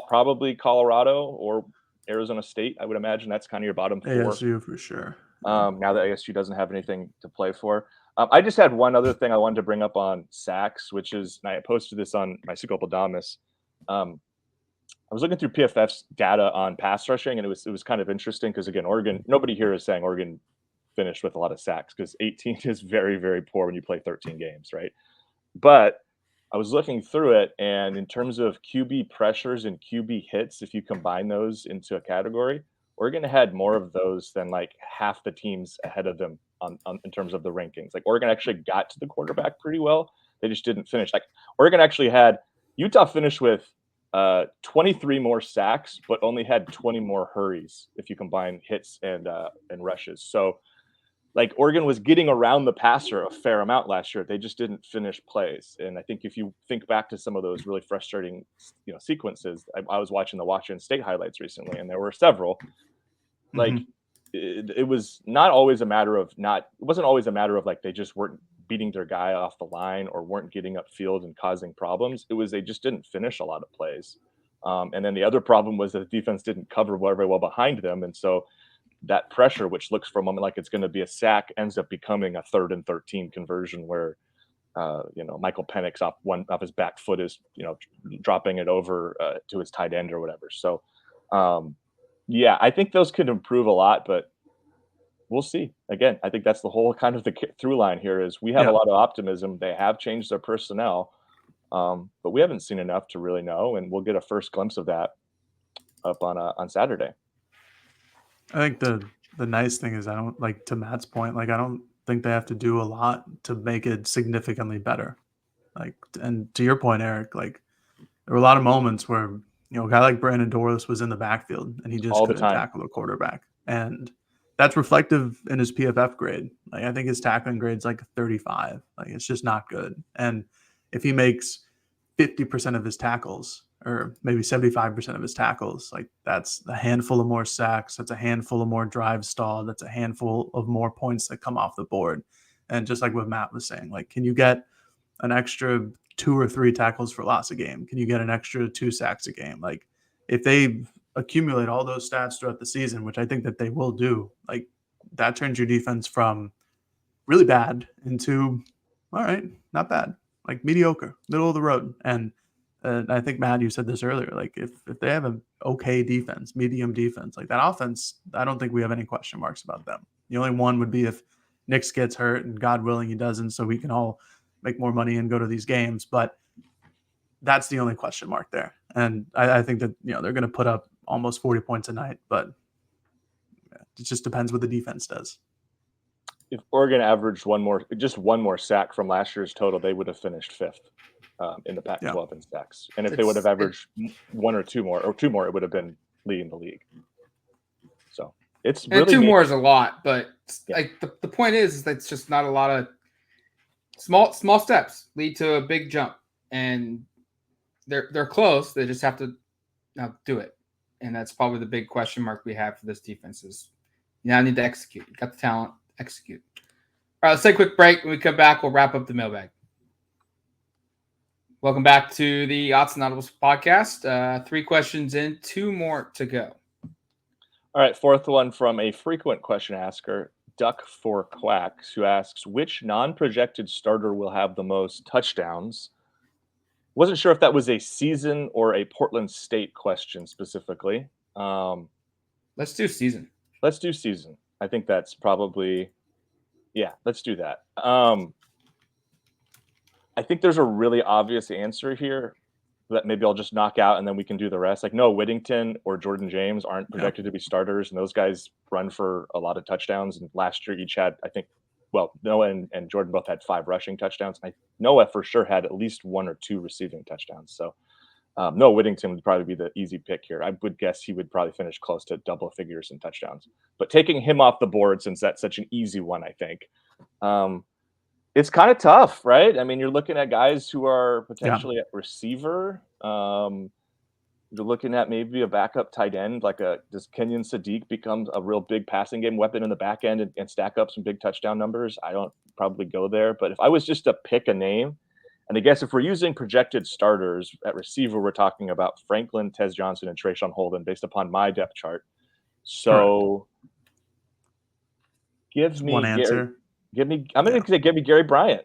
Probably Colorado or Arizona State. I would imagine that's kind of your bottom 4. ASU for sure. Now that ASU doesn't have anything to play for. I just had one other thing I wanted to bring up on sacks, which is, and I posted this on my Psychopodamus. I was looking through PFF's data on pass rushing, and it was kind of interesting because, again, Oregon, nobody here is saying Oregon finished with a lot of sacks because 18 is very, very poor when you play 13 games, right? But I was looking through it, and in terms of QB pressures and QB hits, if you combine those into a category, Oregon had more of those than like half the teams ahead of them on in terms of the rankings. Like Oregon actually got to the quarterback pretty well. They just didn't finish. Like Oregon actually had Utah finished with 23 more sacks, but only had 20 more hurries if you combine hits and rushes. So like Oregon was getting around the passer a fair amount last year. They just didn't finish plays. And I think if you think back to some of those really frustrating, sequences, I was watching the Washington State highlights recently, and there were several. Like it was not always a matter of it wasn't always a matter of like they just weren't beating their guy off the line or weren't getting upfield and causing problems. It was they just didn't finish a lot of plays. And then the other problem was that the defense didn't cover very well behind them, and so that pressure, which looks for a moment like it's going to be a sack, ends up becoming a 3rd and 13 conversion where, Michael Penix off his back foot is, dropping it over to his tight end or whatever. So, I think those could improve a lot, but we'll see. Again, I think that's the whole kind of the through line here is we have a lot of optimism. They have changed their personnel, but we haven't seen enough to really know, and we'll get a first glimpse of that up on Saturday. I think the nice thing is I don't like, to Matt's point, like I don't think they have to do a lot to make it significantly better. Like, and to your point, Eric, like there were a lot of moments where, a guy like Brandon Dorlus was in the backfield and he just couldn't tackle the quarterback. And that's reflective in his PFF grade. Like I think his tackling grade's like 35. Like it's just not good. And if he makes 50% of his tackles or maybe 75% of his tackles. Like that's a handful of more sacks. That's a handful of more drive stall. That's a handful of more points that come off the board. And just like what Matt was saying, like, can you get an extra 2 or 3 tackles for loss a game? Can you get an extra 2 sacks a game? Like if they accumulate all those stats throughout the season, which I think that they will do, like that turns your defense from really bad into, all right, not bad, like mediocre, middle of the road. And I think, Matt, you said this earlier, like if they have an okay defense, medium defense, like that offense, I don't think we have any question marks about them. The only one would be if Nix gets hurt, and God willing he doesn't, so we can all make more money and go to these games. But that's the only question mark there. And I think that, they're going to put up almost 40 points a night, but it just depends what the defense does. If Oregon averaged one more sack from last year's total, they would have finished 5th in the Pac-12 in sacks. And if they would have averaged 1 or 2 more, it would have been leading the league. So it's really 2 more is a lot, but like the point is that it's just not a lot of small steps lead to a big jump, and they're close. They just have to now do it, and that's probably the big question mark we have for this defense is now need to execute. You got the talent, execute. All right, let's take a quick break. When we come back, we'll wrap up the mailbag. Welcome back to the Autzen Audibles Podcast. 3 questions in, 2 more to go. All right, 4th one from a frequent question asker, Duck for Quacks, who asks, which non-projected starter will have the most touchdowns? Wasn't sure if that was a season or a Portland State question specifically. Let's do season. Let's do season. I think that's probably, let's do that. I think there's a really obvious answer here that maybe I'll just knock out and then we can do the rest. Like, no, Whittington or Jordan James aren't projected to be starters, and those guys run for a lot of touchdowns. And last year each had, I think, Noah and Jordan both had 5 rushing touchdowns. Noah for sure had at least 1 or 2 receiving touchdowns. So Noah Whittington would probably be the easy pick here. I would guess he would probably finish close to double figures in touchdowns. But taking him off the board, since that's such an easy one, I think, it's kind of tough, right? I mean, you're looking at guys who are potentially at receiver. You're looking at maybe a backup tight end, does Kenyon Sadiq become a real big passing game weapon in the back end and stack up some big touchdown numbers? I don't probably go there. But if I was just to pick a name, and I guess if we're using projected starters at receiver, we're talking about Franklin, Tez Johnson, and Trayshawn Holden based upon my depth chart. So give me one answer. I'm going to say give me Gary Bryant.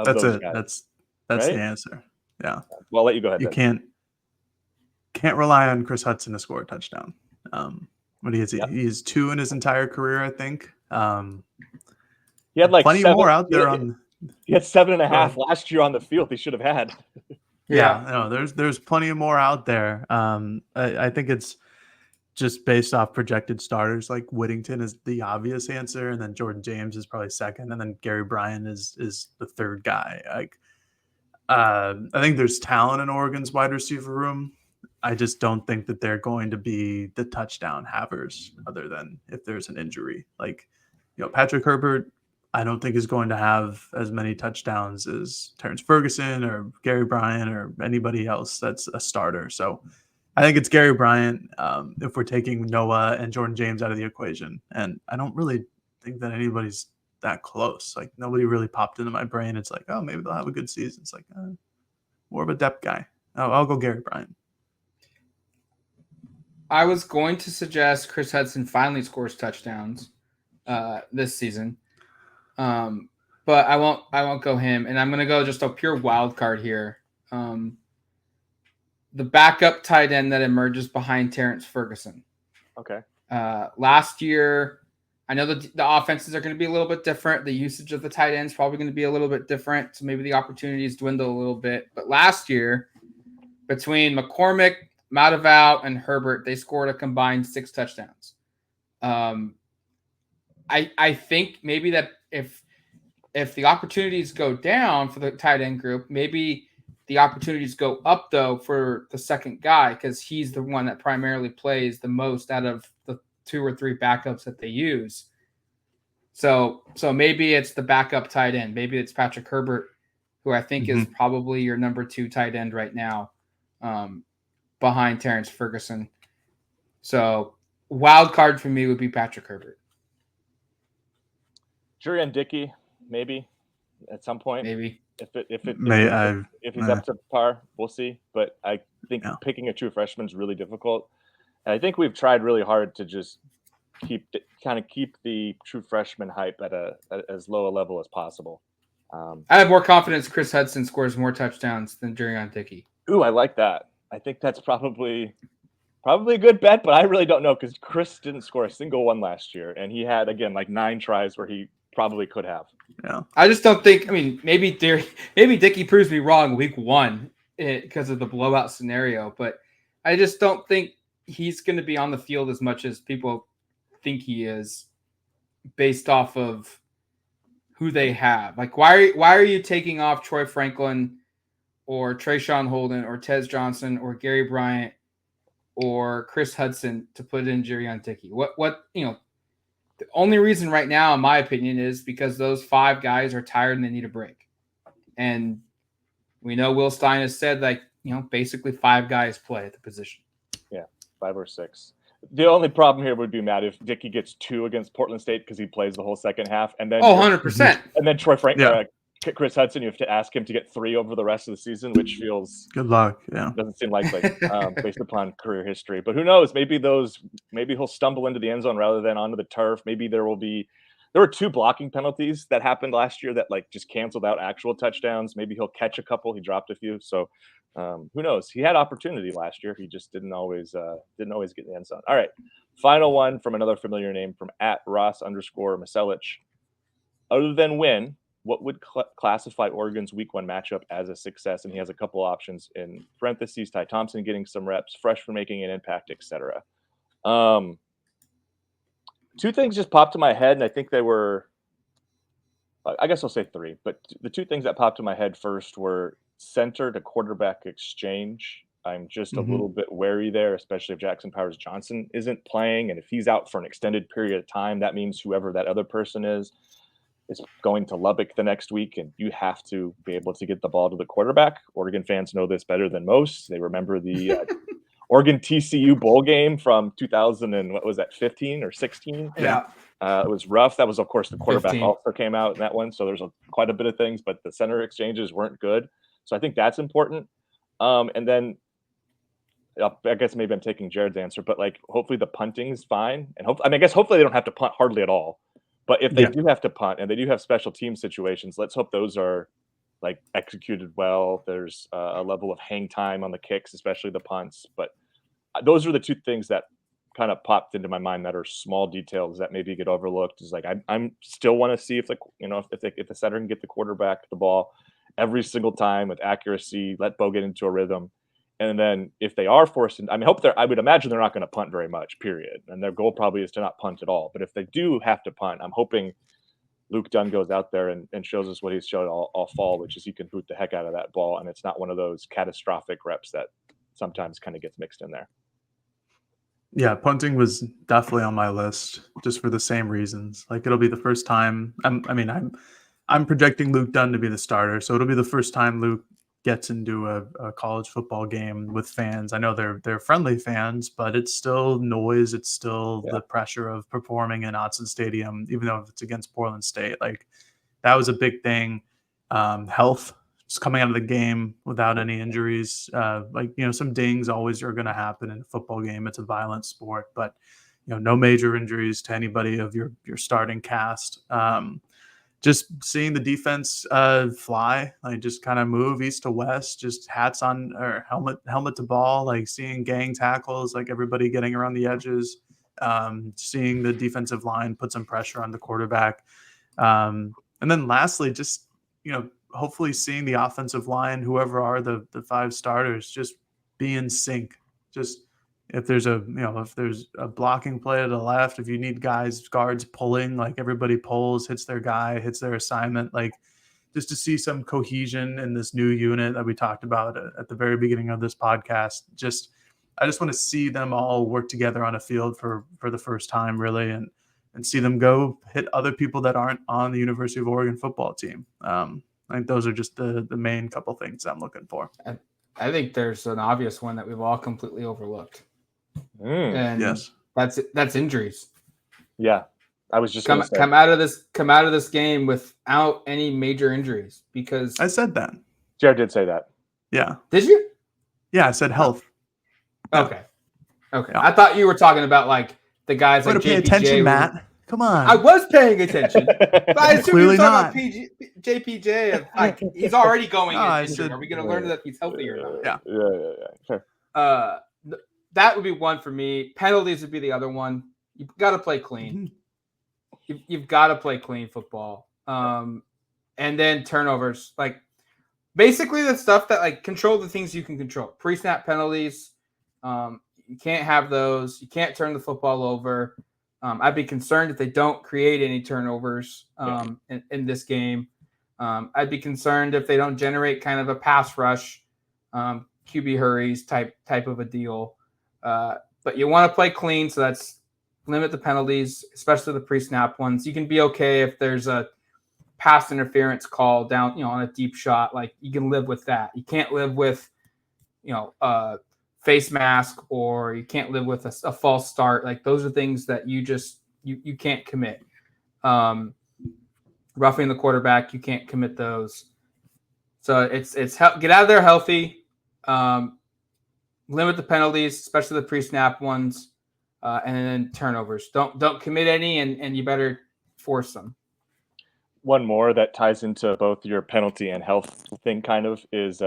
That's it. Guys, that's right? the answer. Yeah. Well, I'll let you go ahead. You can't rely on Chris Hudson to score a touchdown. What is he? He's 2 in his entire career, I think. He had plenty more out there on. He had 7.5 last year on the field. He should have had. No, there's plenty of more out there. I think it's just based off projected starters. Like Whittington is the obvious answer, and then Jordan James is probably second, and then Gary Bryant is the 3rd guy. Like, I think there's talent in Oregon's wide receiver room. I just don't think that they're going to be the touchdown havers, other than if there's an injury. Like, Patrick Herbert, I don't think is going to have as many touchdowns as Terrence Ferguson or Gary Bryant or anybody else that's a starter. So I think it's Gary Bryant if we're taking Noah and Jordan James out of the equation. And I don't really think that anybody's that close. Like, nobody really popped into my brain. It's like, oh, maybe they'll have a good season. It's like more of a depth guy. I'll go Gary Bryant. I was going to suggest Chris Hudson finally scores touchdowns this season. But I won't go him, and I'm going to go just a pure wild card here. The backup tight end that emerges behind Terrence Ferguson. Okay. Last year, I know the offenses are going to be a little bit different. The usage of the tight ends probably going to be a little bit different, so maybe the opportunities dwindle a little bit. But last year, between McCormick, Matavao, and Herbert, they scored a combined 6 touchdowns. I think maybe that if the opportunities go down for the tight end group, maybe the opportunities go up, though, for the second guy, because he's the one that primarily plays the most out of the 2 or 3 backups that they use. So maybe it's the backup tight end. Maybe it's Patrick Herbert, who I think is probably your number 2 tight end right now. behind Terrence Ferguson. So wild card for me would be Patrick Herbert. Jurian Dickey, maybe at some point. Maybe. If he's Nah. up to par, we'll see. But I think Yeah. picking a true freshman is really difficult. And I think we've tried really hard to just keep the true freshman hype at as low a level as possible. I have more confidence Chris Hudson scores more touchdowns than Jurian Dickey. Ooh, I like that. I think that's probably a good bet, but I really don't know because Chris didn't score a single one last year, and he had again like 9 tries where he probably could have. Yeah, I just don't think. I mean, maybe Dickey proves me wrong week 1 because of the blowout scenario, but I just don't think he's going to be on the field as much as people think he is, based off of who they have. Like, why are you taking off Troy Franklin or Trayshawn Holden or Tez Johnson or Gary Bryant or Chris Hudson to put in Jurian Dickey? What the only reason right now, in my opinion, is because those 5 guys are tired and they need a break. And we know Will Stein has said, like, basically 5 guys play at the position. Yeah, 5 or 6. The only problem here would be, Matt, if Dickey gets 2 against Portland State because he plays the whole second half, and then 100%. And then Chris Hudson, you have to ask him to get 3 over the rest of the season, which feels good luck. Yeah, doesn't seem likely based upon career history. But who knows? Maybe he'll stumble into the end zone rather than onto the turf. Maybe there were 2 blocking penalties that happened last year that like just canceled out actual touchdowns. Maybe he'll catch a couple. He dropped a few. So who knows? He had opportunity last year. He just didn't always get in the end zone. All right. Final one from another familiar name from @Ross_Maselich. Other than win, what would classify Oregon's week 1 matchup as a success? And he has a couple options in parentheses: Ty Thompson getting some reps, freshman making an impact, etc. 2 things just popped to my head, and I think they were, I guess I'll say 3, but the 2 things that popped to my head first were center to quarterback exchange. I'm just a little bit wary there, especially if Jackson Powers Johnson isn't playing. And if he's out for an extended period of time, that means whoever that other person is going to Lubbock the next week, and you have to be able to get the ball to the quarterback. Oregon fans know this better than most. They remember the Oregon TCU bowl game from 2015 or 16. Yeah. It was rough. That was, of course, the quarterback 15. also came out in that one. So there's quite a bit of things, but the center exchanges weren't good. So I think that's important. And then I guess maybe I'm taking Jared's answer, but like hopefully the punting is fine. And I guess hopefully they don't have to punt hardly at all. But if they do have to punt and they do have special team situations, let's hope those are like executed well. There's a level of hang time on the kicks, especially the punts. But those are the 2 things that kind of popped into my mind that are small details that maybe get overlooked. Is like I'm still want to see if the center can get the quarterback the ball every single time with accuracy, let Bo get into a rhythm. And then if they are forced, I would imagine they're not going to punt very much, period. And their goal probably is to not punt at all. But if they do have to punt, I'm hoping Luke Dunn goes out there and shows us what he's shown all fall, which is he can boot the heck out of that ball. And it's not one of those catastrophic reps that sometimes kind of gets mixed in there. Yeah, punting was definitely on my list just for the same reasons. Like it'll be the first time. I'm projecting Luke Dunn to be the starter, so it'll be the first time Luke gets into a college football game with fans. I know they're friendly fans, but it's still noise. It's still the pressure of performing in Autzen Stadium, even though it's against Portland State. Like that was a big thing. Health, just coming out of the game without any injuries. Some dings always are going to happen in a football game. It's a violent sport, but no major injuries to anybody of your starting cast. Just seeing the defense fly, like just kind of move east to west, just hats on or helmet to ball, like seeing gang tackles, like everybody getting around the edges, seeing the defensive line put some pressure on the quarterback. And then lastly, just, hopefully seeing the offensive line, whoever are the 5 starters, just be in sync. Just if there's a blocking play to the left, if you need guards pulling, like everybody pulls, hits their guy, hits their assignment, like just to see some cohesion in this new unit that we talked about at the very beginning of this podcast. I just want to see them all work together on a field for the first time, really, and see them go hit other people that aren't on the University of Oregon football team. I think those are just the main couple things I'm looking for. I think there's an obvious one that we've all completely overlooked, and Yes. that's injuries. Yeah, I was just going to say. Come out of this game without any major injuries, because I said that. Jared did say that. Yeah. Did you? Yeah, I said health. Yeah. Okay. Yeah. I thought you were talking about like the guys Way like to pay JPJ. attention, Matt. Come on. I was paying attention, but I assume you were Clearly talking about JPJ. Of, like he's already going No, in I injured. said- Are we going to learn that he's healthy or not? Yeah. Yeah. Sure. That would be one for me. Penalties would be the other one. You've got to play clean. You've got to play clean football. And then turnovers, like basically the stuff that like control the things you can control. Pre-snap penalties. You can't have those. You can't turn the football over. I'd be concerned if they don't create any turnovers in this game. I'd be concerned if they don't generate kind of a pass rush, QB hurries type of a deal. But you want to play clean, so that's limit the penalties, especially the pre-snap ones. You can be okay if there's a pass interference call down, on a deep shot. Like you can live with that. You can't live with, face mask, or you can't live with a false start. Like those are things that you can't commit. Roughing the quarterback, you can't commit those. So it's get out of there healthy. Limit the penalties, especially the pre-snap ones, and then turnovers. Don't commit any, and you better force them. One more that ties into both your penalty and health thing kind of is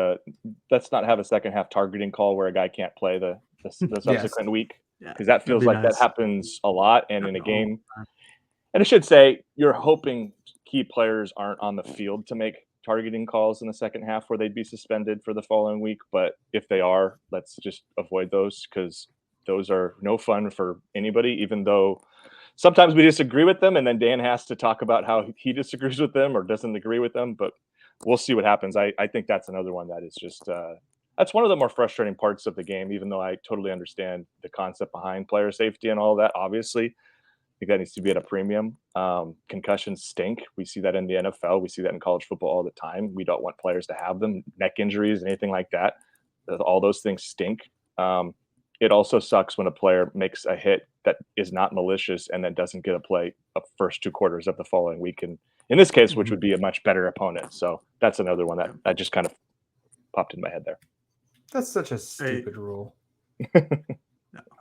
let's not have a second half targeting call where a guy can't play the subsequent week, because that feels like that happens a lot. And in a game, and I should say, you're hoping key players aren't on the field to make targeting calls in the second half where they'd be suspended for the following week. But if they are, let's just avoid those, because those are no fun for anybody, even though sometimes we disagree with them, and then Dan has to talk about how he disagrees with them or doesn't agree with them. But we'll see what happens. I think that's another one that is just that's one of the more frustrating parts of the game, even though I totally understand the concept behind player safety and all that. Obviously, I think that needs to be at a premium. Concussions stink. We see that in the NFL. We see that in college football all the time. We don't want players to have them. Neck injuries, anything like that. All those things stink. It also sucks when a player makes a hit that is not malicious and then doesn't get a play of first 2 quarters of the following week. And in this case, which would be a much better opponent. So that's another one that just kind of popped in my head there. That's such a stupid rule.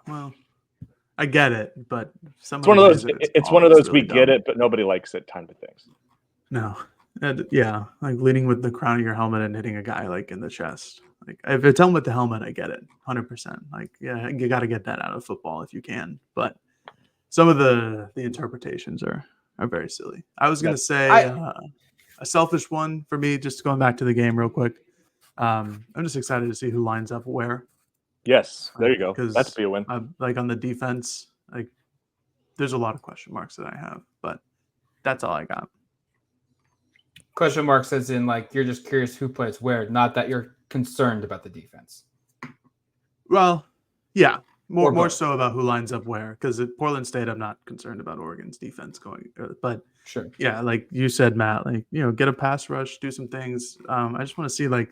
Well, I get it, but it's one of those. It's one of those really we get it, but nobody likes it kind of things. No, yeah, like leading with the crown of your helmet and hitting a guy like in the chest. Like if it's helmet to helmet, I get it, 100%. Like yeah, you got to get that out of football if you can. But some of the interpretations are very silly. I was gonna say a selfish one for me. Just going back to the game real quick. I'm just excited to see who lines up where. Yes, there you go. That's be a win. Like on the defense, like there's a lot of question marks that I have, but that's all I got. Question marks as in like you're just curious who plays where, not that you're concerned about the defense. Well, yeah, more so about who lines up where, because at Portland State, I'm not concerned about Oregon's defense going, but sure, yeah, like you said, Matt, like get a pass rush, do some things. I just want to see like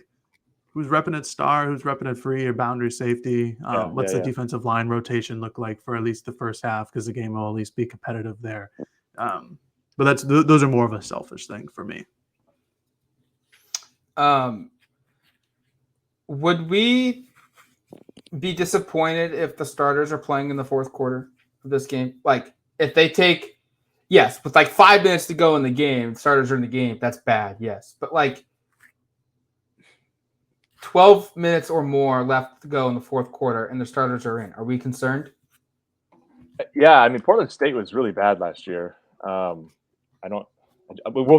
who's repping at star, who's repping at free or boundary safety. What's the defensive line rotation look like for at least the first half, because the game will at least be competitive there. But those are more of a selfish thing for me. Would we be disappointed if the starters are playing in the fourth quarter of this game? Like if they take, yes, with like 5 minutes to go in the game, starters are in the game, that's bad, yes. But like 12 minutes or more left to go in the fourth quarter and the starters are in, are we concerned? Yeah, I mean, Portland State was really bad last year. We'll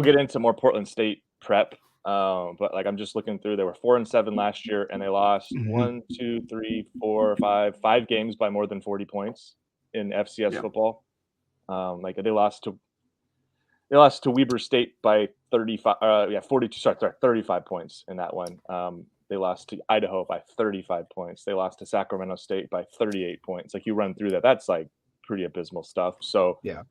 get into more Portland State prep. But like I'm just looking through, they were 4-7 last year, and they lost 5 games by more than 40 points in FCS football. Like they lost to Weber State by 35 points in that one. They lost to Idaho by 35 points. They lost to Sacramento State by 38 points. Like you run through that, that's like pretty abysmal stuff. So yeah,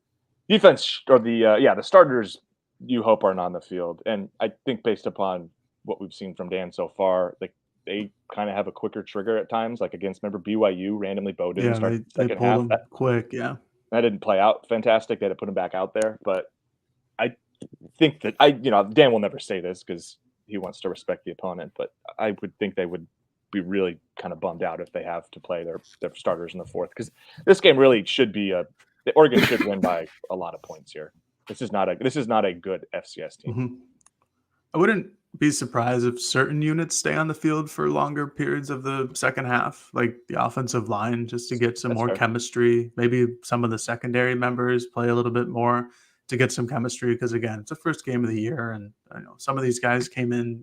defense or the starters you hope aren't on the field. And I think based upon what we've seen from Dan so far, like they kind of have a quicker trigger at times, like against, remember BYU randomly Bowden Yeah, started they second pulled half. them quick. Yeah. That didn't play out fantastic. They had to put him back out there. But I think that Dan will never say this because he wants to respect the opponent, but I would think they would be really kind of bummed out if they have to play their starters in the fourth, because this game really should be the Oregon should win by a lot of points here. This is not a good FCS team. Mm-hmm. I wouldn't be surprised if certain units stay on the field for longer periods of the second half, like the offensive line, just to get some more chemistry. Maybe some of the secondary members play a little bit more to get some chemistry, because again, it's the first game of the year, and I know some of these guys came in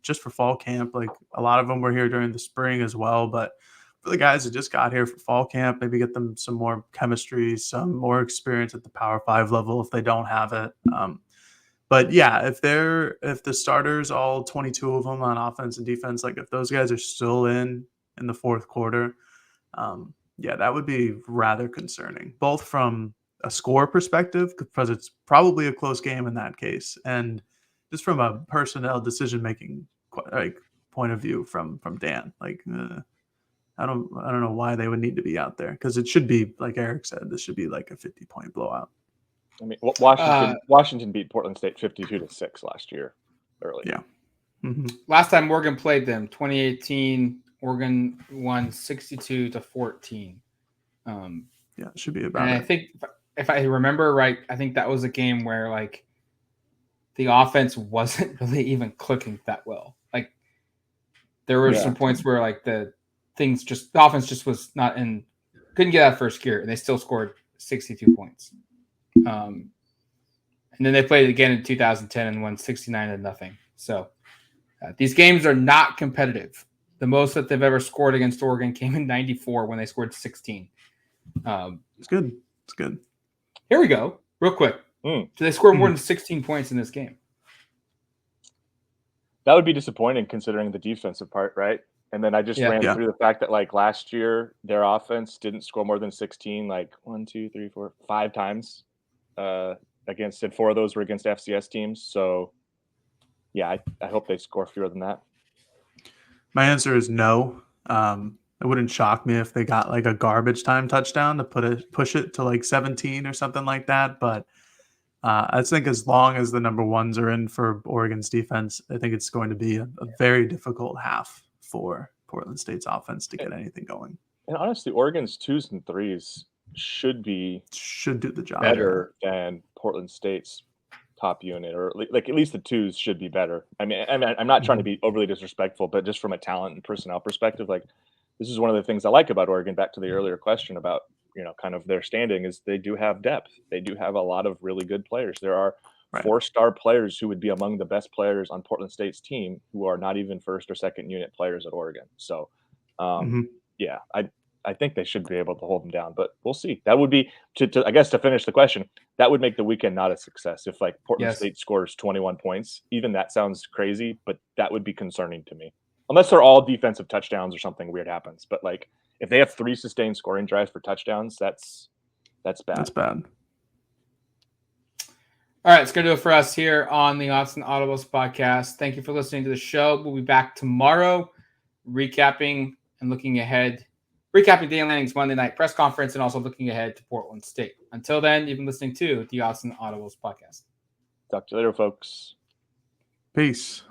just for fall camp. Like a lot of them were here during the spring as well, but for the guys that just got here for fall camp, maybe get them some more chemistry, some more experience at the Power 5 level if they don't have it. But yeah, if the starters, all 22 of them on offense and defense, like if those guys are still in the fourth quarter, yeah, that would be rather concerning, both from a score perspective, because it's probably a close game in that case, and just from a personnel decision making point of view from Dan. Like I don't know why they would need to be out there, because it should be, like Erik said, this should be like a 50-point blowout. I mean, Washington beat Portland State 52-6 last year early. Yeah. Mm-hmm. Last time Oregon played them, 2018, Oregon won 62-14. Yeah, it should be about. And I think if I remember right, I think that was a game where like the offense wasn't really even clicking that well. Like there were some points where like the offense just was not couldn't get out of first gear, and they still scored 62 points. And then they played it again in 2010 and won 69-0. So these games are not competitive. The most that they've ever scored against Oregon came in 94 when they scored 16. It's good. It's good. Here we go. Real quick. So they scored more than 16 points in this game. That would be disappointing considering the defensive part, right? And then I just ran through the fact that like last year, their offense didn't score more than 16, like 1, 2, 3, 4, 5 times against, and 4 of those were against FCS teams. So yeah, I hope they score fewer than that. My answer is no. It wouldn't shock me if they got like a garbage time touchdown to push it to like 17 or something like that. But I think as long as the number ones are in for Oregon's defense, I think it's going to be a very difficult half for Portland State's offense to get anything going. And honestly, Oregon's 2s and 3s should do the job better than Portland State's top unit, or like at least the 2s should be better. I mean, I'm not trying to be overly disrespectful, but just from a talent and personnel perspective, like this is one of the things I like about Oregon. Back to the earlier question about kind of their standing, is they do have depth. They do have a lot of really good players. There are 4-star players who would be among the best players on Portland State's team who are not even first or second unit players at Oregon. So, yeah, I think they should be able to hold them down, but we'll see. That would be I guess to finish the question, that would make the weekend not a success if like Portland State scores 21 points. Even that sounds crazy, but that would be concerning to me. Unless they're all defensive touchdowns or something weird happens. But like if they have 3 sustained scoring drives for touchdowns, that's bad. That's bad. All right, it's going to do it for us here on the Autzen Audibles podcast. Thank you for listening to the show. We'll be back tomorrow recapping and looking ahead. Recapping Dan Lanning's Monday night press conference and also looking ahead to Portland State. Until then, you've been listening to the Autzen Audibles podcast. Talk to you later, folks. Peace.